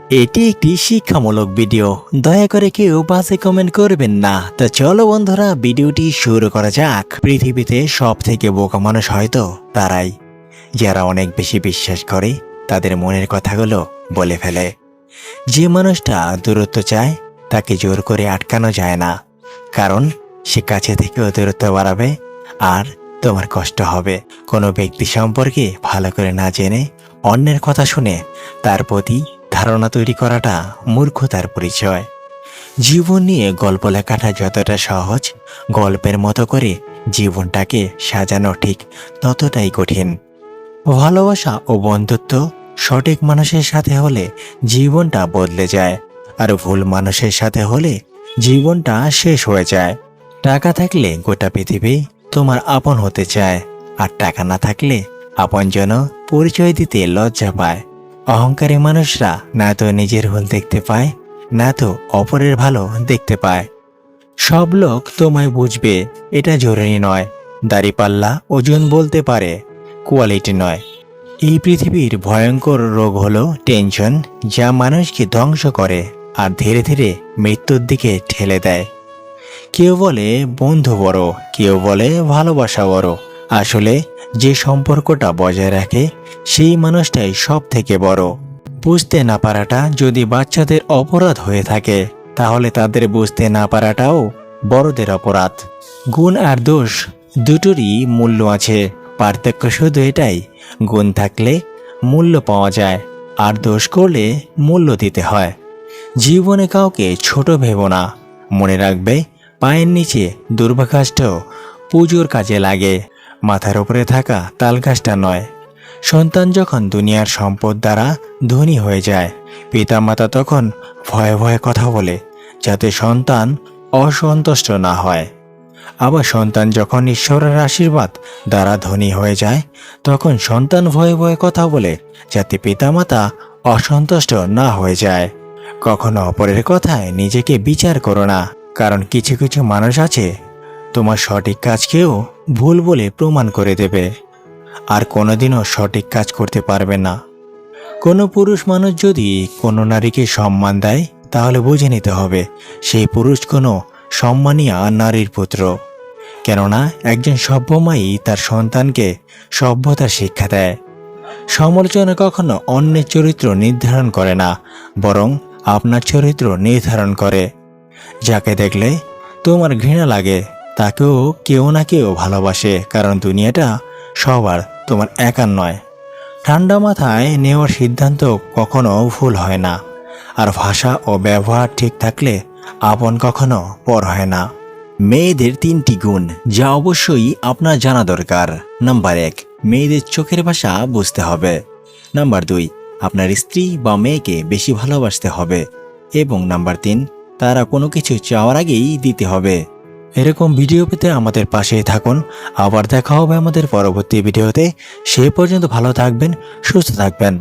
এটি একটি শিক্ষামূলক ভিডিও, দয়া করে কেউ বাজে কমেন্ট করবেন না। তো চলো বন্ধুরা, ভিডিওটি শুরু করা যাক। পৃথিবীতে সব থেকে বোকা মানুষ হয়তো তারাই, যারা অনেক বেশি বিশ্বাস করে তাদের মনের কথাগুলো বলে ফেলে। যে মানুষটা দূরত্ব চায় তাকে জোর করে আটকানো যায় না, কারণ সে কাছে থেকেও দূরত্ব বাড়াবে আর তোমার কষ্ট হবে। কোনো ব্যক্তি সম্পর্কে ভালো করে না জেনে অন্যের কথা শুনে তার প্রতি ধারণা তৈরি করাটা মূর্খতার পরিচয়। জীবন নিয়ে গল্প লেখাটা যতটা সহজ, গল্পের মতো করে জীবনটাকে সাজানো ঠিক ততটাই কঠিন। ভালোবাসা ও বন্ধুত্ব সঠিক মানুষের সাথে হলে জীবনটা বদলে যায়, আর ভুল মানুষের সাথে হলে জীবনটা শেষ হয়ে যায়। টাকা থাকলে গোটা পৃথিবী তোমার আপন হতে চায়, আর টাকা না থাকলে আপনজন পরিচয় দিতে লজ্জা পায়। অহংকারী মানুষরা না তো নিজের ভুল দেখতে পায়, না তো অপরের ভালো দেখতে পায়। সব লোক তোমায় বুঝবে এটা জরুরি নয়। দাড়িপাল্লা ওজন বলতে পারে, কোয়ালিটি নয়। এই পৃথিবীর ভয়ঙ্কর রোগ হলো টেনশন, যা মানুষকে ধ্বংস করে আর ধীরে ধীরে মৃত্যুর দিকে ঠেলে দেয়। কেউ বলে বন্ধু বড়, কেউ বলে ভালোবাসা বড়। আসলে যে সম্পর্কটা বজায় রাখে সেই মানুষটাই সব থেকে বড়। বুঝতে না পারাটা যদি বাচ্চাদের অপরাধ হয়ে থাকে, তাহলে তাদের বুঝতে না পারাটাও বড়দের অপরাধ। গুণ আর দোষ দুটোরই মূল্য আছে, পার্থক্য শুধু এটাই, গুণ থাকলে মূল্য পাওয়া যায়, আর দোষ করলে মূল্য দিতে হয়। জীবনে কাউকে ছোট ভেবো না, মনে রাখবে পায়ের নিচে দুর্বাঘাসটাও পুজোর কাজে লাগে, মাথার উপরে থাকা তালগাছটা নয়। সন্তান যখন দুনিয়ার সম্পদ দ্বারা ধনী হয়ে যায়, পিতামাতা তখন ভয়ে ভয়ে কথা বলে যাতে সন্তান অসন্তুষ্ট না হয়। আবার সন্তান যখন ঈশ্বরের আশীর্বাদ দ্বারা ধনী হয়ে যায়, তখন সন্তান ভয়ে ভয়ে কথা বলে যাতে পিতামাতা অসন্তুষ্ট না হয়ে যায়। কখনো অপরের কথায় নিজেকে বিচার করো না, কারণ কিছু কিছু মানুষ আছে তোমার সঠিক কাজকেও ভুল বলে প্রমাণ করে দেবে, আর কোনোদিনও সঠিক কাজ করতে পারবে না। কোনো পুরুষ মানুষ যদি কোনো নারীকে সম্মান দেয়, তাহলে বুঝে নিতে হবে সেই পুরুষ কোনো সম্মানীয় নারীর পুত্র। কেননা একজন সভ্য মাই তার সন্তানকে সভ্যতার শিক্ষা দেয়। সমালোচনা কখনো অন্যের চরিত্র নির্ধারণ করে না, বরং আপনার চরিত্র নির্ধারণ করে। যাকে দেখলে তোমার ঘৃণা লাগে তাকেও কেউ না কেউ ভালোবাসে, কারণ দুনিয়াটা সবার, তোমার একার নয়। ঠান্ডা মাথায় নেওয়ার সিদ্ধান্ত কখনো ভুল হয় না, আর ভাষা ও ব্যবহার ঠিক থাকলে আপন কখনো পর হয় না। মেয়েদের 3টি গুণ যা অবশ্যই আপনার জানা দরকার। নাম্বার 1, মেয়েদের চোখের ভাষা বুঝতে হবে। নাম্বার 2, আপনার স্ত্রী বা মেয়েকে বেশি ভালোবাসতে হবে। এবং নাম্বার 3, তারা কোনো কিছু চাওয়ার আগেই দিতে হবে। এরকম ভিডিও পেতে আমাদের পাশেই থাকুন। আবার দেখা হবে আমাদের পরবর্তী ভিডিওতে। সে পর্যন্ত ভালো থাকবেন, সুস্থ থাকবেন।